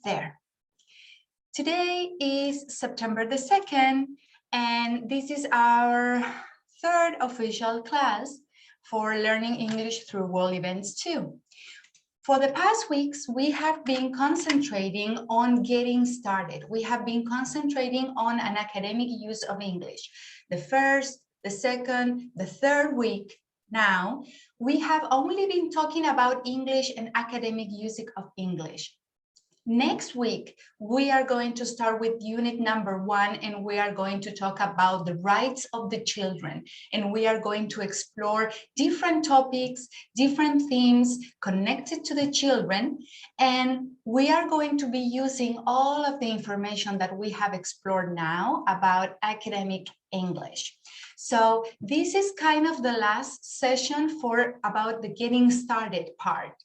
There. Today is September the 2nd, and this is our third official class for learning English through World Events 2. For the past weeks, we have been concentrating on getting started. We have been concentrating on an academic use of English. The first, the second, the third week now, we have only been talking about English and academic use of English. Next week, we are going to start with unit number 1, and we are going to talk about the rights of the children. And we are going to explore different topics, different themes connected to the children. And we are going to be using all of the information that we have explored now about academic English. So this is kind of the last session about the getting started part.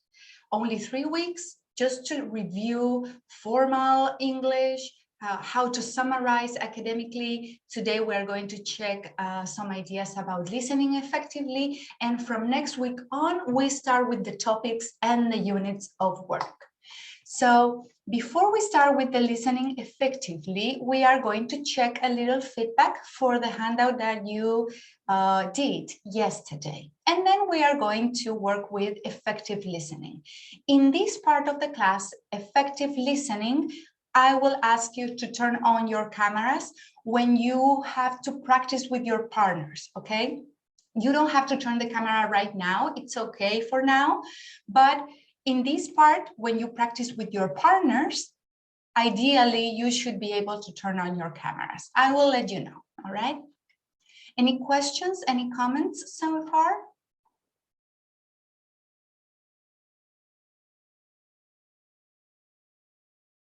Only 3 weeks. Just to review formal English, how to summarize academically. Today, we're going to check some ideas about listening effectively. And from next week on, we start with the topics and the units of work. So before we start with the listening effectively, we are going to check a little feedback for the handout that you did yesterday. And then we are going to work with effective listening. In this part of the class, effective listening, I will ask you to turn on your cameras when you have to practice with your partners, okay? You don't have to turn the camera right now. It's okay for now, but in this part, when you practice with your partners, ideally, you should be able to turn on your cameras. I will let you know, all right? Any questions, any comments so far?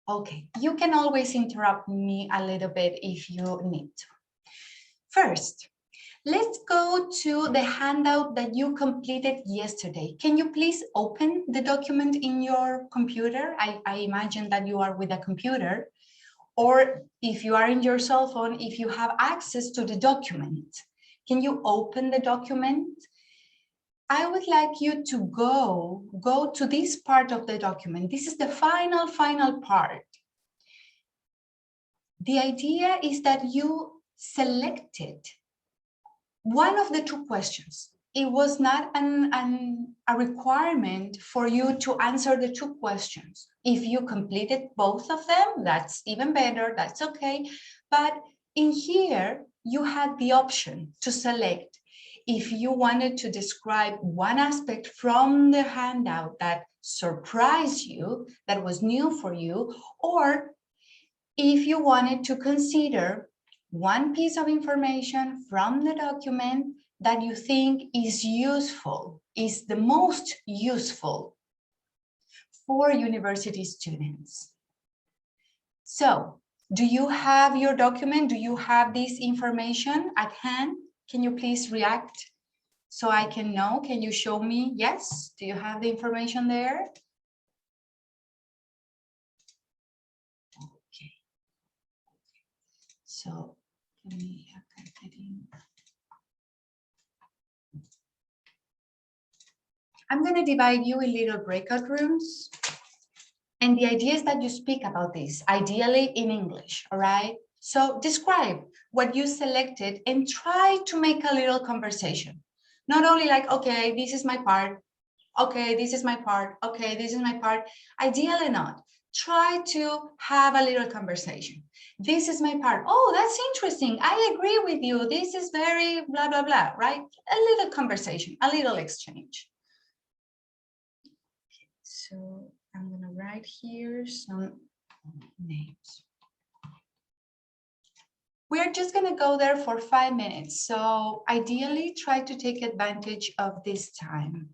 Okay, you can always interrupt me a little bit if you need to. First, let's go to the handout that you completed yesterday. Can you please open the document in your computer? I imagine that you are with a computer, or if you are in your cell phone, if you have access to the document, can you open the document? I would like you to go to this part of the document. This is the final part. The idea is that you selected one of the 2 questions. It was not a requirement for you to answer the 2 questions. If you completed both of them, that's even better, that's okay. But in here, you had the option to select if you wanted to describe one aspect from the handout that surprised you, that was new for you, or if you wanted to consider one piece of information from the document that you think is useful, is the most useful for university students. So, do you have your document? Do you have this information at hand? Can you please react so I can know? Can you show me? Yes? Do you have the information there? Okay. So, let me get in. I'm going to divide you in little breakout rooms. And the idea is that you speak about this, ideally in English, all right? So describe what you selected and try to make a little conversation. Not only like, okay, this is my part. Okay, this is my part. Okay, this is my part. Ideally not. Try to have a little conversation. This is my part. Oh, that's interesting. I agree with you. This is very blah, blah, blah, right? A little conversation, a little exchange. Okay, so I'm going to write here some names. We're just going to go there for 5 minutes. So ideally, try to take advantage of this time.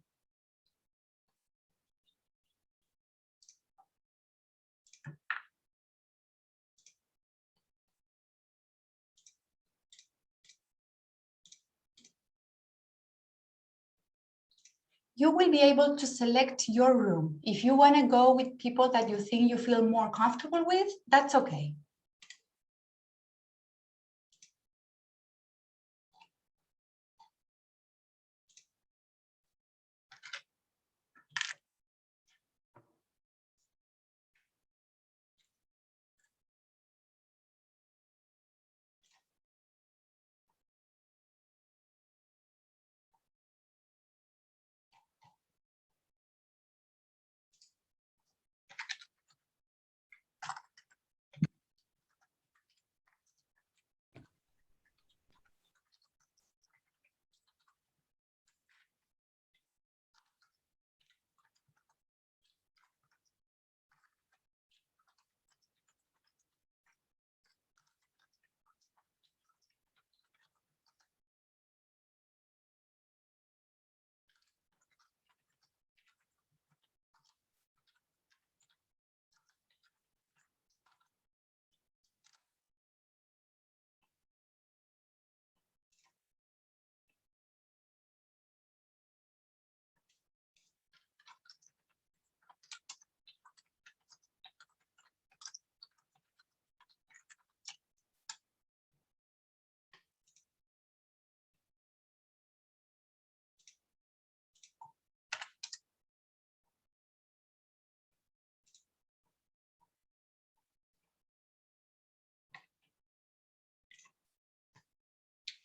You will be able to select your room. If you want to go with people that you think you feel more comfortable with, that's okay.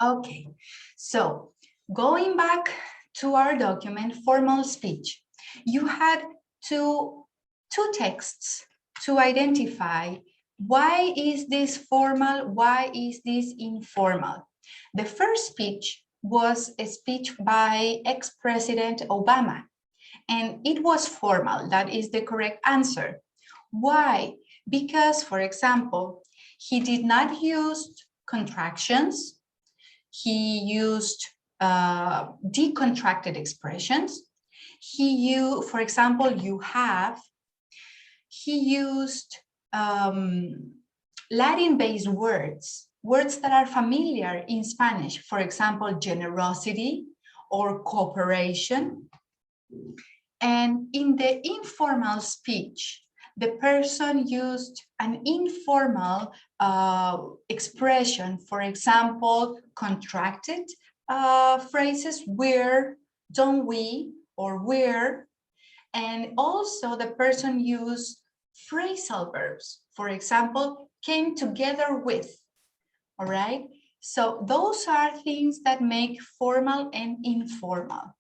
Okay, so going back to our document, formal speech, you had two texts to identify why is this formal, why is this informal. The first speech was a speech by ex-President Obama, and it was formal. That is the correct answer. Why? Because, for example, he did not use contractions. He used decontracted expressions. For example, he used Latin-based words that are familiar in Spanish. For example, generosity or cooperation. And in the informal speech, the person used an informal expression, for example, contracted phrases, where, don't we, or where. And also the person used phrasal verbs, for example, came together with, all right? So those are things that make formal and informal.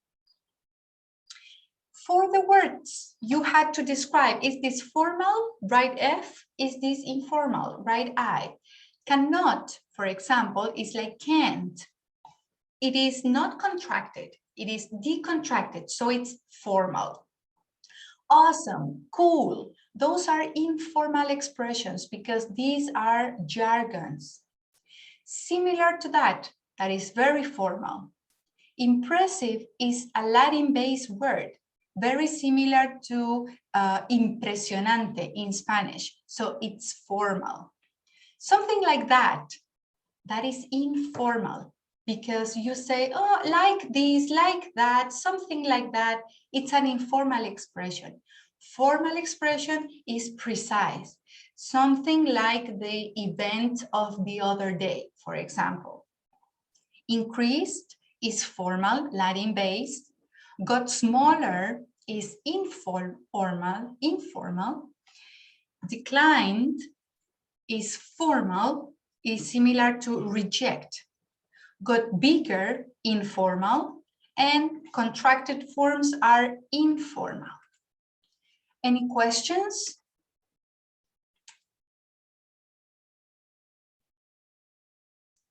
For the words, you had to describe, is this formal? Write F. Is this informal? Write I. Cannot, for example, is like can't. It is not contracted. It is decontracted, so it's formal. Awesome, cool. Those are informal expressions because these are jargons. Similar to that is very formal. Impressive is a Latin-based word, very similar to impresionante in Spanish, so it's formal. Something like that is informal, because you say, oh, like this, like that, something like that. It's an informal expression. Formal expression is precise, something like the event of the other day, for example. Increased is formal, Latin-based. Got smaller is informal. Declined is formal, is similar to reject. Got bigger, informal, and contracted forms are informal. Any questions?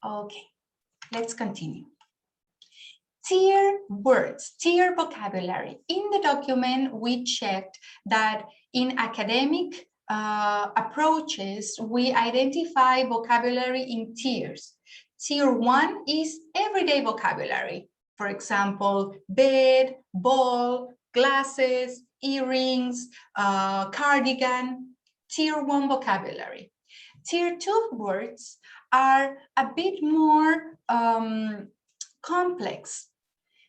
Okay, let's continue. Tier words, tier vocabulary. In the document, we checked that in academic approaches, we identify vocabulary in tiers. Tier 1 is everyday vocabulary. For example, bed, ball, glasses, earrings, cardigan. Tier 1 vocabulary. Tier 2 words are a bit more complex.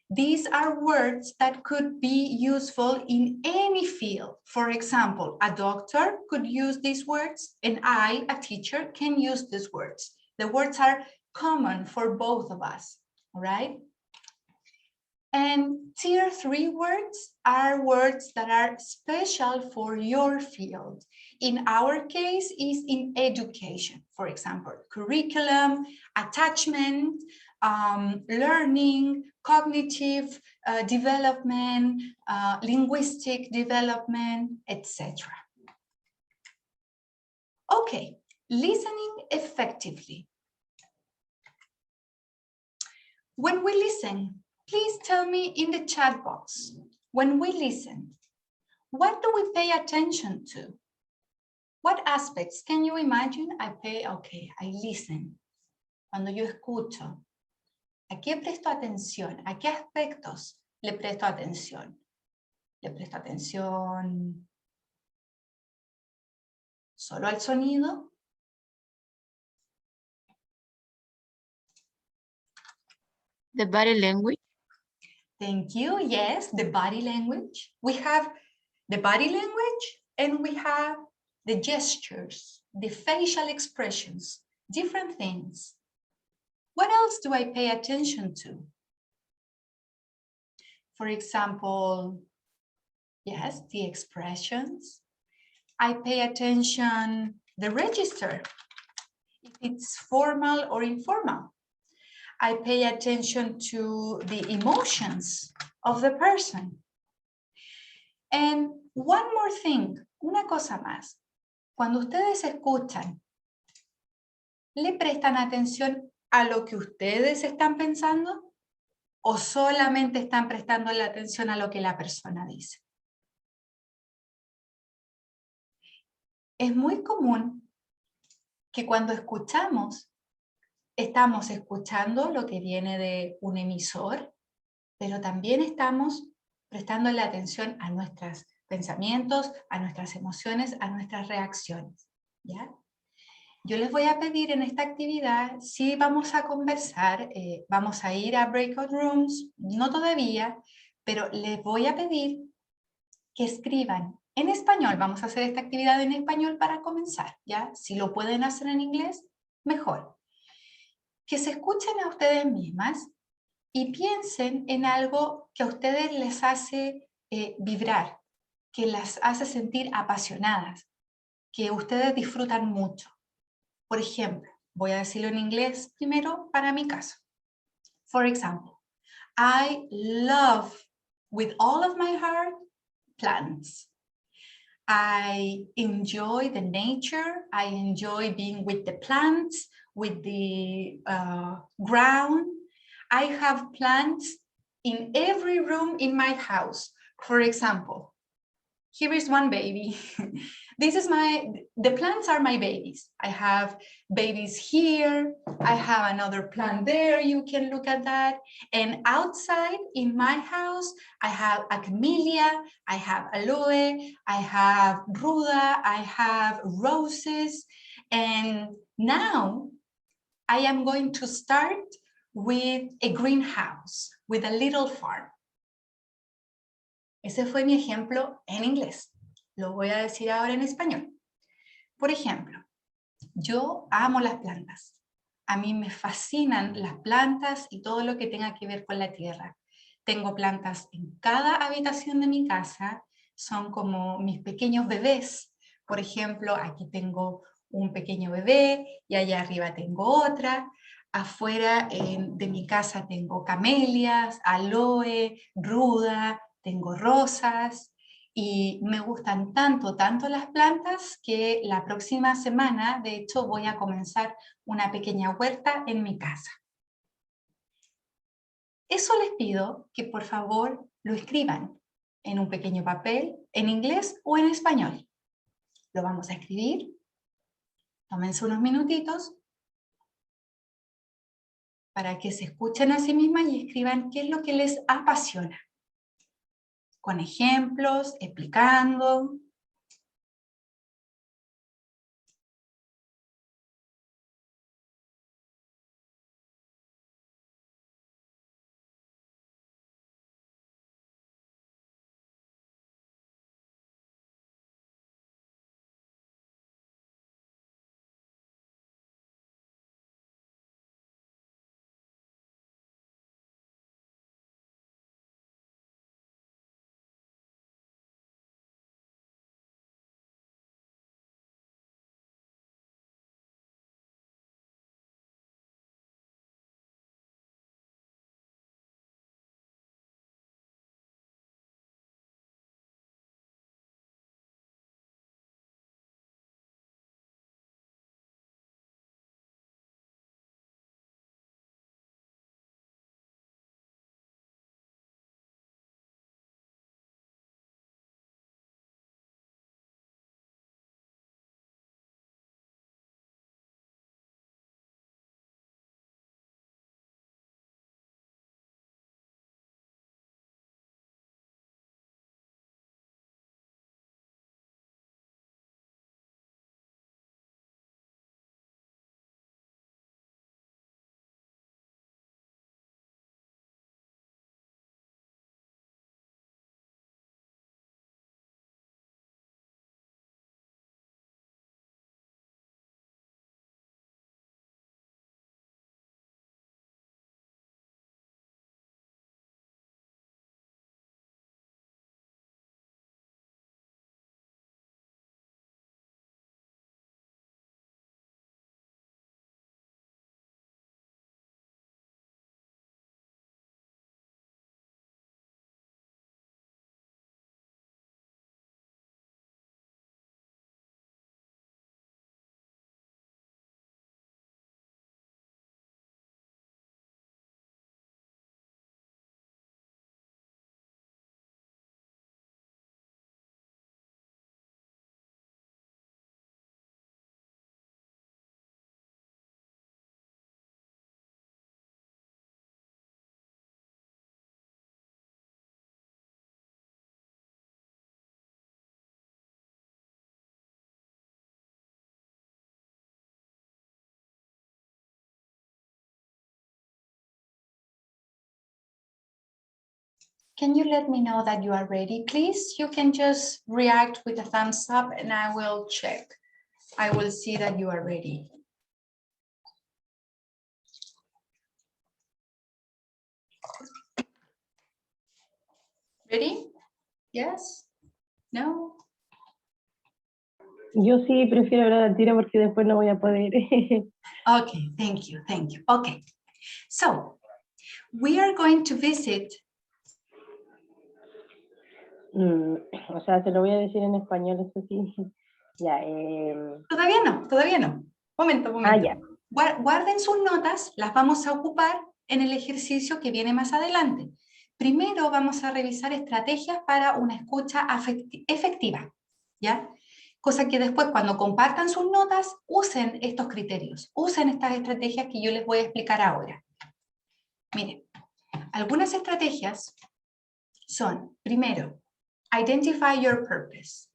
These are words that could be useful in any field. For example, a doctor could use these words, and I, a teacher, can use these words. The words are common for both of us, all right? And tier 3 words are words that are special for your field. In our case, is in education. For example, curriculum, attachment, learning, cognitive development, linguistic development, etc. Okay, listening effectively. When we listen, please tell me in the chat box, when we listen, what do we pay attention to? What aspects can you imagine? I listen. Cuando yo escucho, ¿a qué presto atención? ¿A qué aspectos le presto atención? ¿Le presto atención solo al sonido? The body language. Thank you. Yes, the body language. We have the body language and we have the gestures, the facial expressions, different things. What else do I pay attention to? For example, yes, the expressions. I pay attention the register, if it's formal or informal. I pay attention to the emotions of the person. And one more thing, una cosa más. Cuando ustedes escuchan, ¿le prestan atención a lo que ustedes están pensando? ¿O solamente están prestando la atención a lo que la persona dice? Es muy común que cuando escuchamos, estamos escuchando lo que viene de un emisor, pero también estamos prestando la atención a nuestros pensamientos, a nuestras emociones, a nuestras reacciones, ¿ya? Yo les voy a pedir en esta actividad, si vamos a conversar, vamos a ir a breakout rooms, no todavía, pero les voy a pedir que escriban en español. Vamos a hacer esta actividad en español para comenzar, ¿ya? Si lo pueden hacer en inglés, mejor. Que se escuchen a ustedes mismas y piensen en algo que a ustedes les hace vibrar, que las hace sentir apasionadas, que ustedes disfrutan mucho. Por ejemplo, voy a decirlo en inglés primero para mi caso. For example, I love with all of my heart plants. I enjoy the nature. I enjoy being with the plants, with the ground. I have plants in every room in my house. For example, here is one baby. The plants are my babies. I have babies here. I have another plant there. You can look at that. And outside in my house, I have a camellia, I have aloe, I have ruda, I have roses. And now I am going to start with a greenhouse, with a little farm. Ese fue mi ejemplo en inglés. Lo voy a decir ahora en español. Por ejemplo, yo amo las plantas. A mí me fascinan las plantas y todo lo que tenga que ver con la tierra. Tengo plantas en cada habitación de mi casa. Son como mis pequeños bebés. Por ejemplo, aquí tengo un pequeño bebé y allá arriba tengo otra. Afuera de mi casa tengo camelias, aloe, ruda, tengo rosas y me gustan tanto las plantas que la próxima semana, de hecho, voy a comenzar una pequeña huerta en mi casa. Eso les pido que por favor lo escriban en un pequeño papel, en inglés o en español. Lo vamos a escribir. Tómense unos minutitos para que se escuchen a sí mismas y escriban qué es lo que les apasiona. Con ejemplos, explicando. Can you let me know that you are ready, please? You can just react with a thumbs up and I will check. I will see that you are ready. Ready? Yes? No? Yo sí prefiero hablar al tiro porque después no voy a poder. Okay, thank you, thank you. Okay, so we are going to visit. O sea, se lo voy a decir en español, eso sí. Ya, Todavía no. Momento. ya. Guarden sus notas, las vamos a ocupar en el ejercicio que viene más adelante. Primero vamos a revisar estrategias para una escucha efectiva, ¿ya? Cosa que después cuando compartan sus notas, usen estos criterios, usen estas estrategias que yo les voy a explicar ahora. Miren, algunas estrategias son, primero, identify your purpose.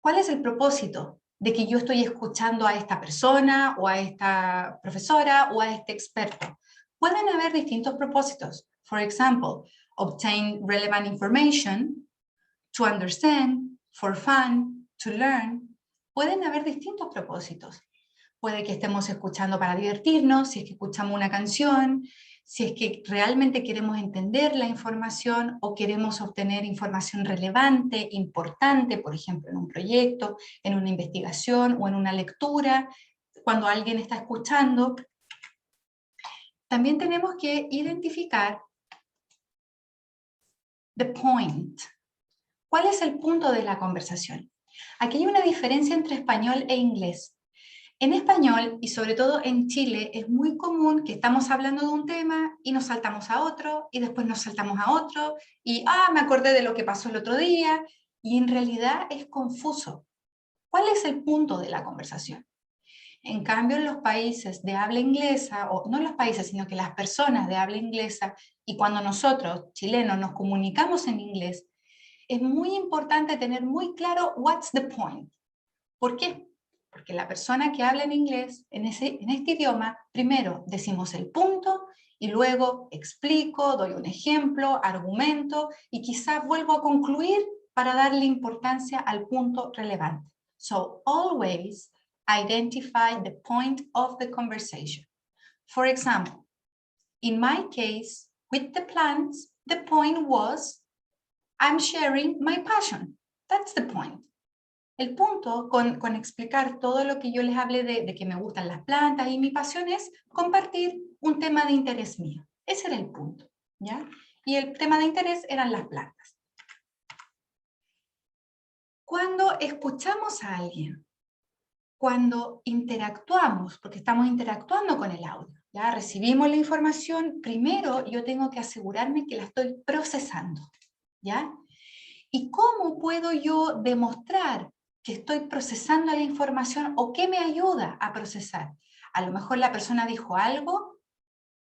¿Cuál es el propósito de que yo estoy escuchando a esta persona o a esta profesora o a este experto? Pueden haber distintos propósitos. For example, obtain relevant information, to understand, for fun, to learn. Pueden haber distintos propósitos. Puede que estemos escuchando para divertirnos, si es que escuchamos una canción, si es que realmente queremos entender la información o queremos obtener información relevante, importante, por ejemplo, en un proyecto, en una investigación o en una lectura, cuando alguien está escuchando. También tenemos que identificar the point. ¿Cuál es el punto de la conversación? Aquí hay una diferencia entre español e inglés. En español, y sobre todo en Chile, es muy común que estamos hablando de un tema y nos saltamos a otro, y después nos saltamos a otro, y me acordé de lo que pasó el otro día, y en realidad es confuso. ¿Cuál es el punto de la conversación? En cambio, en los países de habla inglesa, o no los países, sino que las personas de habla inglesa, y cuando nosotros, chilenos, nos comunicamos en inglés, es muy importante tener muy claro what's the point. ¿Por qué? Porque la persona que habla en inglés, en este idioma, primero decimos el punto y luego explico, doy un ejemplo, argumento y quizás vuelvo a concluir para darle importancia al punto relevante. So always identify the point of the conversation. For example, in my case, with the plants, the point was I'm sharing my passion. That's the point. El punto con explicar todo lo que yo les hablé de que me gustan las plantas y mi pasión es compartir un tema de interés mío. Ese era el punto, ¿ya? Y el tema de interés eran las plantas. Cuando escuchamos a alguien, cuando interactuamos, porque estamos interactuando con el audio, ¿ya? Recibimos la información, primero yo tengo que asegurarme que la estoy procesando, ¿ya? ¿Y cómo puedo yo demostrar que estoy procesando la información o qué me ayuda a procesar? A lo mejor la persona dijo algo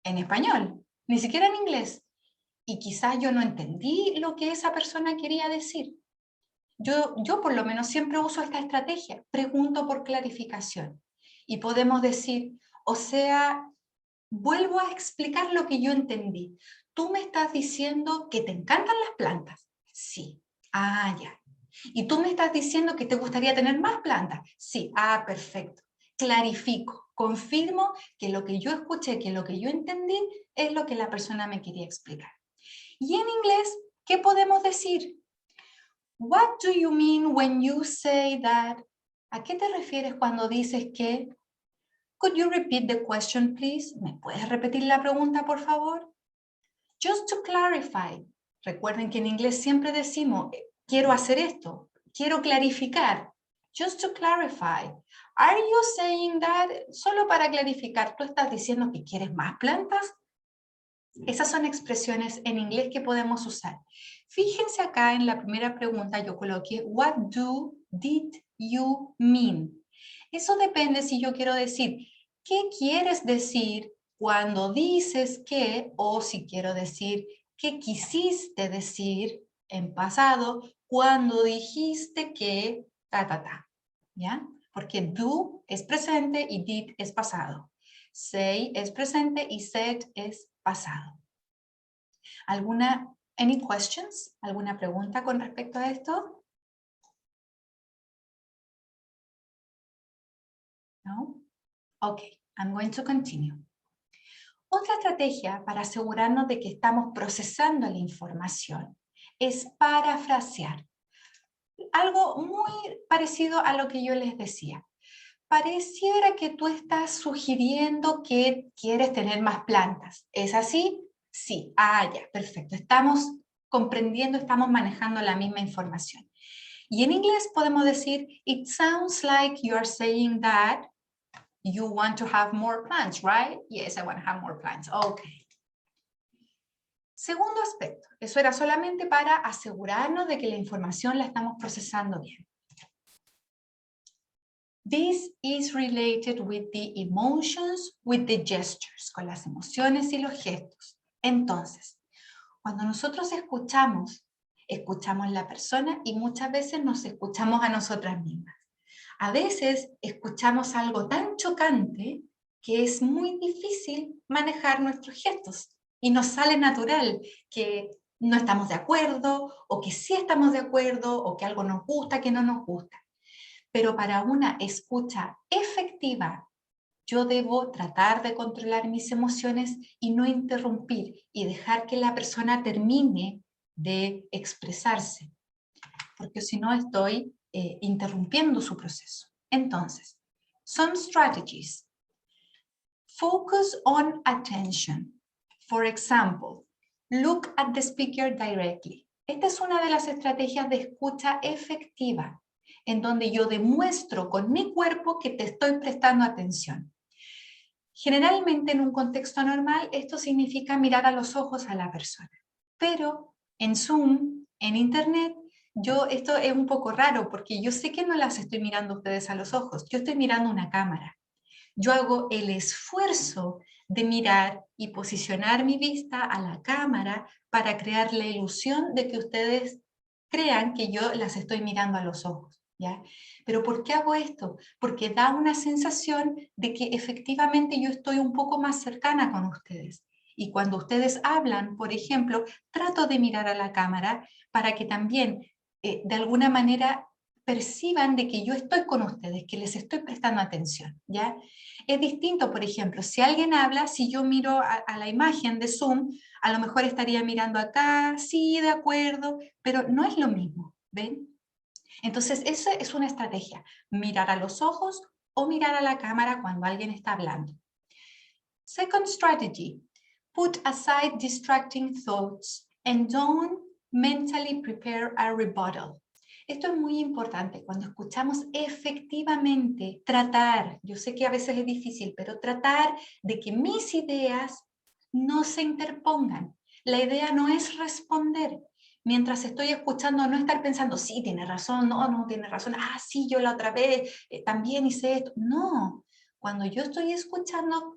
en español, ni siquiera en inglés, y quizás yo no entendí lo que esa persona quería decir. Yo por lo menos siempre uso esta estrategia, pregunto por clarificación. Y podemos decir, o sea, vuelvo a explicar lo que yo entendí. Tú me estás diciendo que te encantan las plantas. Sí. Ya. ¿Y tú me estás diciendo que te gustaría tener más plantas? Sí. Perfecto. Clarifico, confirmo que lo que yo escuché, que lo que yo entendí es lo que la persona me quería explicar. Y en inglés, ¿qué podemos decir? What do you mean when you say that? ¿A qué te refieres cuando dices que? Could you repeat the question, please? ¿Me puedes repetir la pregunta, por favor? Just to clarify. Recuerden que en inglés siempre decimos, quiero hacer esto, quiero clarificar. Just to clarify. Are you saying that? Solo para clarificar, ¿tú estás diciendo que quieres más plantas? Esas son expresiones en inglés que podemos usar. Fíjense acá en la primera pregunta yo coloqué, what did you mean? Eso depende si yo quiero decir, ¿qué quieres decir cuando dices que? O si quiero decir, ¿qué quisiste decir en pasado cuando dijiste que ¿ya? Porque do es presente y did es pasado. Say es presente y said es pasado. ¿Alguna Any questions? ¿Alguna pregunta con respecto a esto? No? Okay, I'm going to continue. Otra estrategia para asegurarnos de que estamos procesando la información es parafrasear. Algo muy parecido a lo que yo les decía. Pareciera que tú estás sugiriendo que quieres tener más plantas. ¿Es así? Sí. Ah, ya, perfecto. Estamos comprendiendo, estamos manejando la misma información. Y en inglés podemos decir, it sounds like you are saying that you want to have more plants, right? Yes, I want to have more plants. Okay. Segundo aspecto, eso era solamente para asegurarnos de que la información la estamos procesando bien. This is related with the emotions, with the gestures, con las emociones y los gestos. Entonces, cuando nosotros escuchamos la persona y muchas veces nos escuchamos a nosotras mismas. A veces escuchamos algo tan chocante que es muy difícil manejar nuestros gestos y nos sale natural que no estamos de acuerdo o que sí estamos de acuerdo o que algo nos gusta, que no nos gusta. Pero para una escucha efectiva, yo debo tratar de controlar mis emociones y no interrumpir y dejar que la persona termine de expresarse, porque si no estoy interrumpiendo su proceso. Entonces, some strategies. Focus on attention. For example, look at the speaker directly. Esta es una de las estrategias de escucha efectiva, en donde yo demuestro con mi cuerpo que te estoy prestando atención. Generalmente en un contexto normal esto significa mirar a los ojos a la persona, pero en Zoom, en Internet, esto es un poco raro porque yo sé que no las estoy mirando a ustedes a los ojos, yo estoy mirando una cámara. Yo hago el esfuerzo de mirar y posicionar mi vista a la cámara para crear la ilusión de que ustedes crean que yo las estoy mirando a los ojos, ¿ya? ¿Pero por qué hago esto? Porque da una sensación de que efectivamente yo estoy un poco más cercana con ustedes. Y cuando ustedes hablan, por ejemplo, trato de mirar a la cámara para que también, de alguna manera, perciban de que yo estoy con ustedes, que les estoy prestando atención, ¿ya? Es distinto, por ejemplo, si alguien habla, si yo miro a la imagen de Zoom, a lo mejor estaría mirando acá, sí, de acuerdo, pero no es lo mismo, ¿ven? Entonces, esa es una estrategia, mirar a los ojos o mirar a la cámara cuando alguien está hablando. Second strategy, put aside distracting thoughts and don't mentally prepare a rebuttal. Esto es muy importante, cuando escuchamos efectivamente tratar, yo sé que a veces es difícil, pero tratar de que mis ideas no se interpongan. La idea no es responder. Mientras estoy escuchando, no estar pensando, sí, tiene razón, no tiene razón, ah, sí, yo la otra vez también hice esto. No, cuando yo estoy escuchando,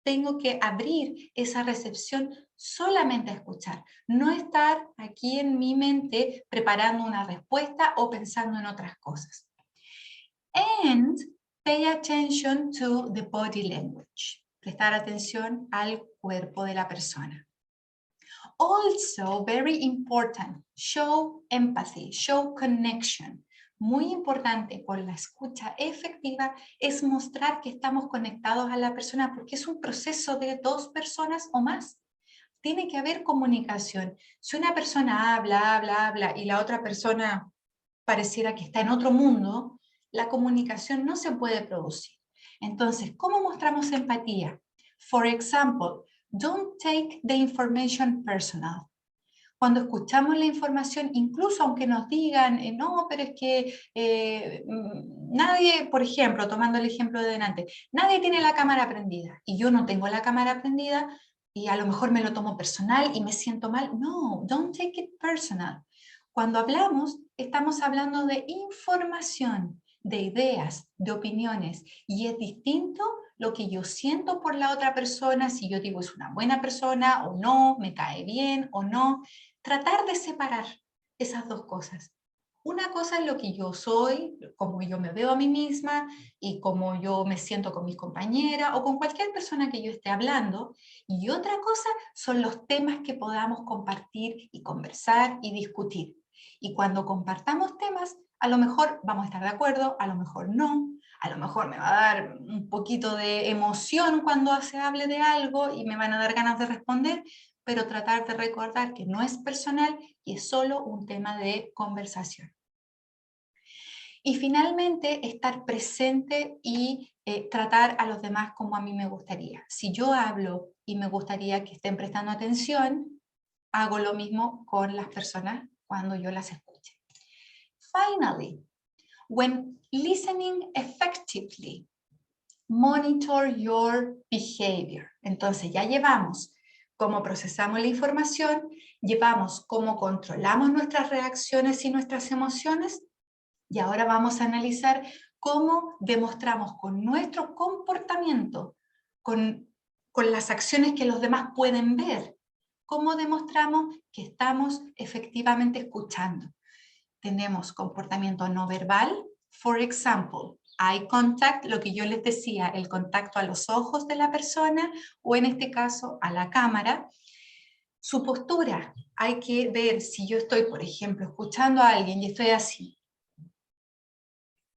tengo que abrir esa recepción solamente a escuchar, no estar aquí en mi mente preparando una respuesta o pensando en otras cosas. And pay attention to the body language. Prestar atención al cuerpo de la persona. Also, very important, show empathy, show connection. Muy importante con la escucha efectiva es mostrar que estamos conectados a la persona porque es un proceso de dos personas o más. Tiene que haber comunicación. Si una persona habla y la otra persona pareciera que está en otro mundo, la comunicación no se puede producir. Entonces, ¿cómo mostramos empatía? For example, don't take the information personal. Cuando escuchamos la información, incluso aunque nos digan, no, pero es que nadie, por ejemplo, tomando el ejemplo de delante, nadie tiene la cámara prendida y yo no tengo la cámara prendida y a lo mejor me lo tomo personal y me siento mal. No, don't take it personal. Cuando hablamos, estamos hablando de información, de ideas, de opiniones y es distinto lo que yo siento por la otra persona, si yo digo es una buena persona o no, me cae bien o no. Tratar de separar esas dos cosas. Una cosa es lo que yo soy, cómo yo me veo a mí misma y cómo yo me siento con mis compañeras o con cualquier persona que yo esté hablando. Y otra cosa son los temas que podamos compartir y conversar y discutir. Y cuando compartamos temas, a lo mejor vamos a estar de acuerdo, a lo mejor no, a lo mejor me va a dar un poquito de emoción cuando se hable de algo y me van a dar ganas de responder, pero tratar de recordar que no es personal y es solo un tema de conversación. Y finalmente, estar presente y tratar a los demás como a mí me gustaría. Si yo hablo y me gustaría que estén prestando atención, hago lo mismo con las personas cuando yo las escuche. Finally, when listening effectively, monitor your behavior. Entonces ya llevamos cómo procesamos la información, llevamos cómo controlamos nuestras reacciones y nuestras emociones, y ahora vamos a analizar cómo demostramos con nuestro comportamiento, con las acciones que los demás pueden ver, cómo demostramos que estamos efectivamente escuchando. Tenemos comportamiento no verbal, for example, eye contact, lo que yo les decía, el contacto a los ojos de la persona o en este caso a la cámara. Su postura, hay que ver si yo estoy, por ejemplo, escuchando a alguien y estoy así,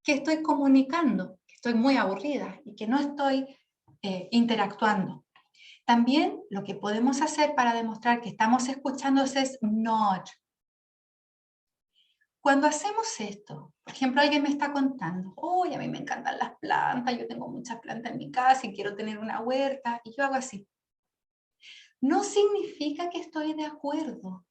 que estoy comunicando, que estoy muy aburrida y que no estoy interactuando. También lo que podemos hacer para demostrar que estamos escuchando es nod. Cuando hacemos esto, por ejemplo, alguien me está contando, oh, a mí me encantan las plantas, yo tengo muchas plantas en mi casa y quiero tener una huerta, y yo hago así. No significa que estoy de acuerdo,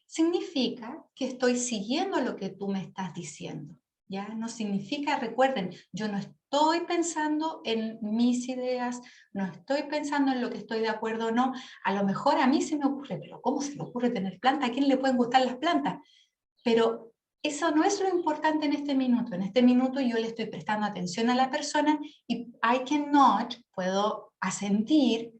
significa que estoy siguiendo lo que tú me estás diciendo. ¿Ya? No significa, recuerden, yo no estoy pensando en mis ideas, no estoy pensando en lo que estoy de acuerdo o no. A lo mejor a mí se me ocurre, pero ¿cómo se le ocurre tener plantas? ¿A quién le pueden gustar las plantas? Pero eso no es lo importante en este minuto. En este minuto yo le estoy prestando atención a la persona y I cannot, puedo asentir,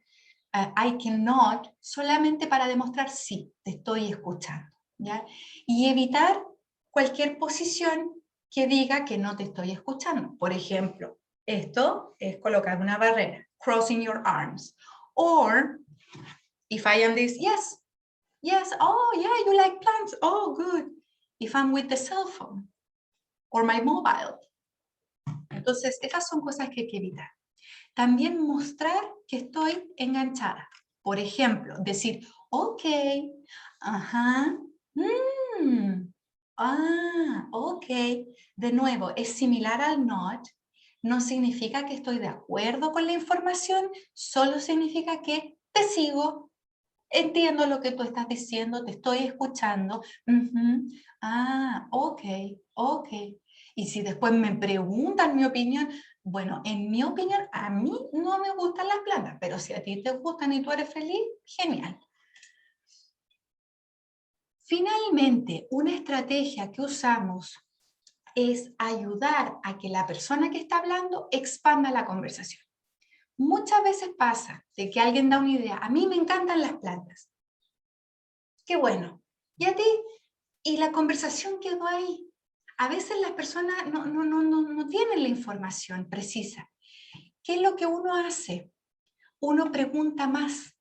I cannot, solamente para demostrar sí, te estoy escuchando. ¿Ya? Y evitar cualquier posición que diga que no te estoy escuchando. Por ejemplo, esto es colocar una barrera, crossing your arms. Or, if I am this, yes, yes, oh yeah, you like plants, oh good. If I'm with the cell phone or my mobile. Entonces, esas son cosas que hay que evitar. También mostrar que estoy enganchada. Por ejemplo, decir, ok, ajá, ok. De nuevo, es similar al not. No significa que estoy de acuerdo con la información, solo significa que te sigo. Entiendo lo que tú estás diciendo, te estoy escuchando. Ok, ok. Y si después me preguntan mi opinión, bueno, en mi opinión, a mí no me gustan las plantas, pero si a ti te gustan y tú eres feliz, genial. Finalmente, una estrategia que usamos es ayudar a que la persona que está hablando expanda la conversación. Muchas veces pasa de que alguien da una idea, a mí me encantan las plantas. Qué bueno. ¿Y a ti? Y la conversación quedó ahí. A veces las personas no tienen la información precisa. ¿Qué es lo que uno hace? Uno pregunta más.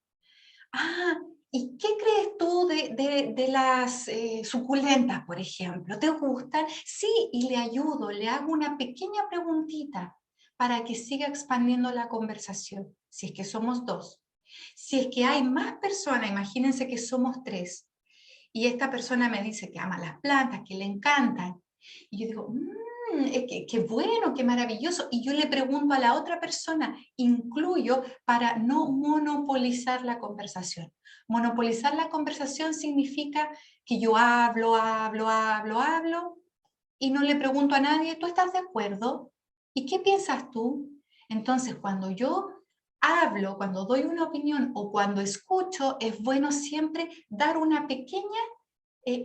¿Y qué crees tú de las suculentas, por ejemplo? ¿Te gustan? Sí, y le ayudo, le hago una pequeña preguntita para que siga expandiendo la conversación, si es que somos dos. Si es que hay más personas, imagínense que somos tres, y esta persona me dice que ama las plantas, que le encantan, y yo digo, qué bueno, qué maravilloso, y yo le pregunto a la otra persona, incluyo para no monopolizar la conversación. Monopolizar la conversación significa que yo hablo, y no le pregunto a nadie, ¿tú estás de acuerdo? ¿Y qué piensas tú? Entonces, cuando yo hablo, cuando doy una opinión o cuando escucho, es bueno siempre dar una pequeña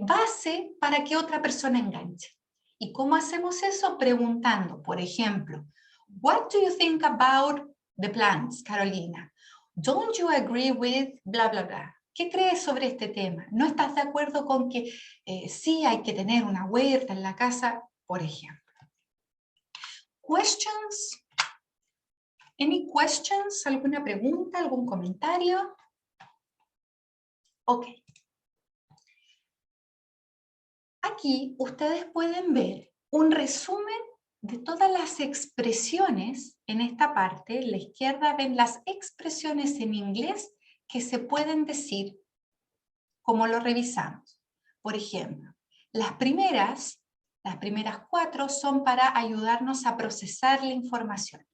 base para que otra persona enganche. ¿Y cómo hacemos eso? Preguntando, por ejemplo, what do you think about the plants, Carolina? Don't you agree with bla, bla, bla? ¿Qué crees sobre este tema? ¿No estás de acuerdo con que sí hay que tener una huerta en la casa, por ejemplo? Questions? Any questions? ¿Alguna pregunta? ¿Algún comentario? Ok. Aquí ustedes pueden ver un resumen de todas las expresiones. En esta parte, en la izquierda, ven las expresiones en inglés que se pueden decir. ¿Cómo lo revisamos? Por ejemplo, las primeras 4 son para ayudarnos a procesar la información,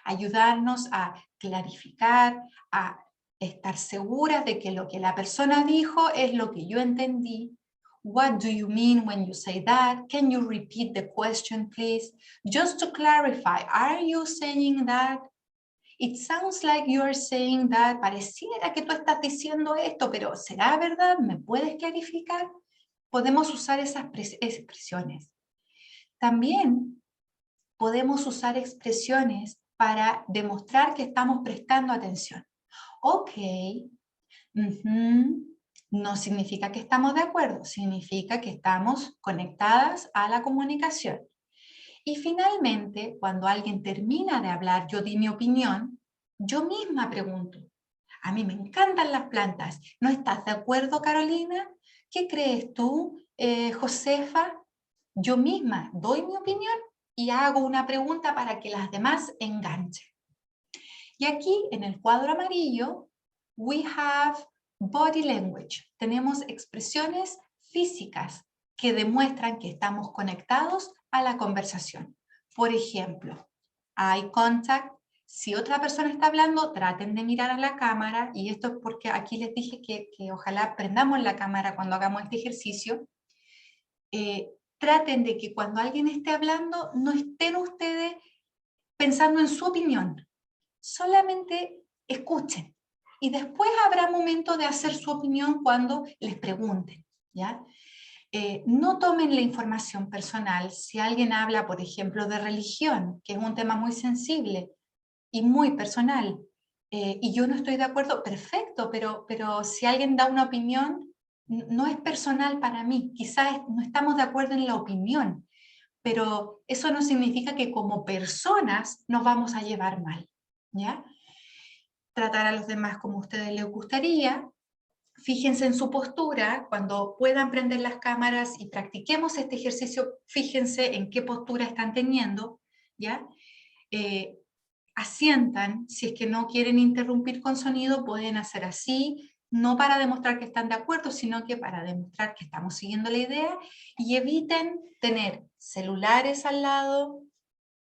ayudarnos a clarificar, a estar seguras de que lo que la persona dijo es lo que yo entendí. What do you mean when you say that? Can you repeat the question, please? Just to clarify, are you saying that? It sounds like you are saying that. Pareciera que tú estás diciendo esto, pero ¿será verdad? ¿Me puedes clarificar? Podemos usar esas expresiones. También podemos usar expresiones para demostrar que estamos prestando atención. Ok, no significa que estamos de acuerdo, significa que estamos conectadas a la comunicación. Y finalmente, cuando alguien termina de hablar, yo di mi opinión, yo misma pregunto, a mí me encantan las plantas, ¿no estás de acuerdo, Carolina? ¿Qué crees tú, Josefa? Yo misma doy mi opinión y hago una pregunta para que las demás enganchen. Y aquí, en el cuadro amarillo, we have body language. Tenemos expresiones físicas que demuestran que estamos conectados a la conversación. Por ejemplo, eye contact. Si otra persona está hablando, traten de mirar a la cámara, y esto es porque aquí les dije que ojalá prendamos la cámara cuando hagamos este ejercicio. Traten de que cuando alguien esté hablando, no estén ustedes pensando en su opinión. Solamente escuchen. Y después habrá momento de hacer su opinión cuando les pregunten, ¿ya? No tomen la información personal. Si alguien habla, por ejemplo, de religión, que es un tema muy sensible y muy personal, y yo no estoy de acuerdo, perfecto, pero si alguien da una opinión, no es personal para mí. Quizás no estamos de acuerdo en la opinión, pero eso no significa que como personas nos vamos a llevar mal, ¿ya? Tratar a los demás como a ustedes les gustaría. Fíjense en su postura, cuando puedan prender las cámaras y practiquemos este ejercicio, fíjense en qué postura están teniendo, ¿ya? Asientan, si es que no quieren interrumpir con sonido, pueden hacer así, no para demostrar que están de acuerdo, sino que para demostrar que estamos siguiendo la idea, y eviten tener celulares al lado,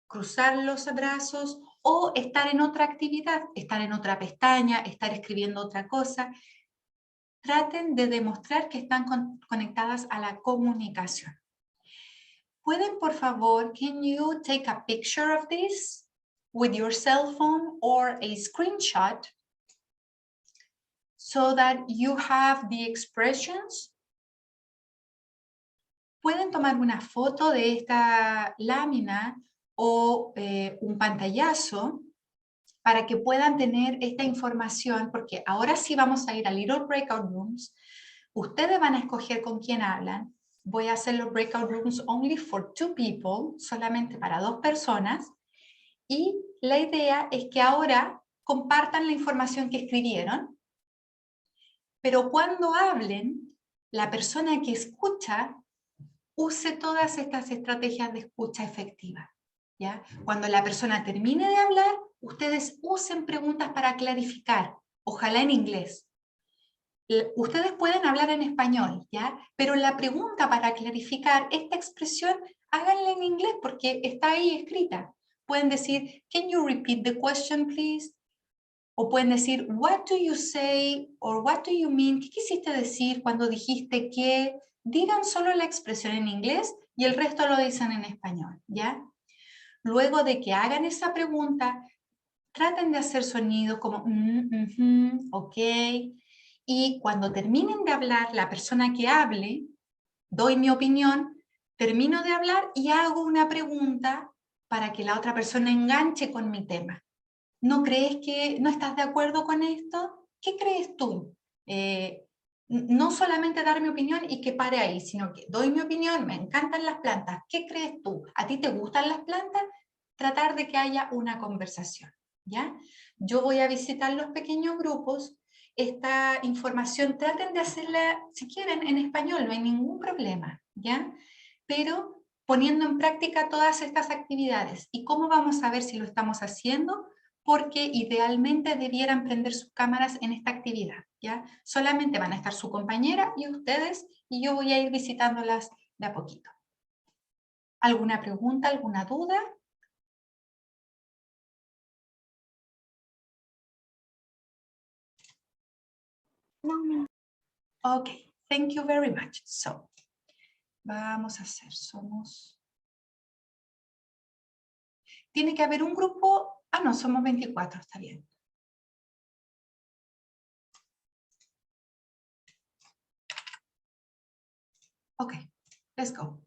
cruzar los brazos o estar en otra actividad, estar en otra pestaña, estar escribiendo otra cosa. Traten de demostrar que están conectadas a la comunicación. ¿Pueden, por favor, can you take a picture of this with your cell phone or a screenshot so that you have the expressions? Pueden tomar una foto de esta lámina o un pantallazo para que puedan tener esta información, porque ahora sí vamos a ir a Little Breakout Rooms. Ustedes van a escoger con quién hablan. Voy a hacer los breakout rooms only for 2 people, solamente para 2 personas. Y la idea es que ahora compartan la información que escribieron, pero cuando hablen, la persona que escucha use todas estas estrategias de escucha efectiva, ¿ya? Cuando la persona termine de hablar, ustedes usen preguntas para clarificar, ojalá en inglés. Ustedes pueden hablar en español, ¿ya? Pero la pregunta para clarificar esta expresión, háganla en inglés porque está ahí escrita. Pueden decir, can you repeat the question, please? O pueden decir, what do you say? Or what do you mean? ¿Qué quisiste decir cuando dijiste que? Digan solo la expresión en inglés y el resto lo dicen en español, ¿ya? Luego de que hagan esa pregunta, traten de hacer sonidos como, ok. Y cuando terminen de hablar, la persona que hable, doy mi opinión, termino de hablar y hago una pregunta para que la otra persona enganche con mi tema. ¿No crees que no estás de acuerdo con esto? ¿Qué crees tú? no solamente dar mi opinión y que pare ahí, sino que doy mi opinión, me encantan las plantas, ¿qué crees tú? ¿A ti te gustan las plantas? Tratar de que haya una conversación, ¿ya? Yo voy a visitar los pequeños grupos, esta información traten de hacerla, si quieren, en español, no hay ningún problema, ¿ya? Pero poniendo en práctica todas estas actividades. ¿Y cómo vamos a ver si lo estamos haciendo? Porque idealmente debieran prender sus cámaras en esta actividad, ¿ya? Solamente van a estar su compañera y ustedes, y yo voy a ir visitándolas de a poquito. ¿Alguna pregunta, alguna duda? No. Ok, thank you very much. So, vamos a hacer, Tiene que haber un grupo, no, somos 24, está bien. Ok, let's go.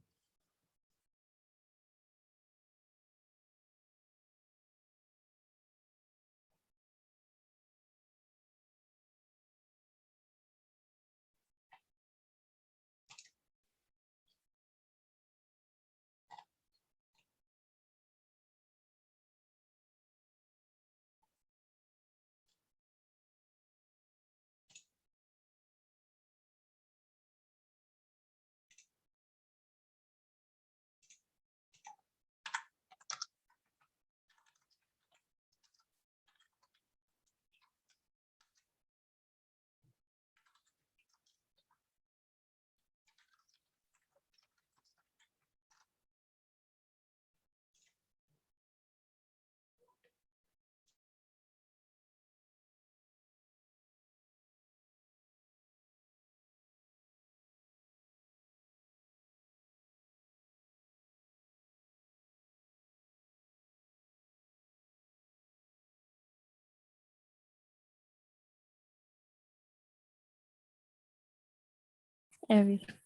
A ver.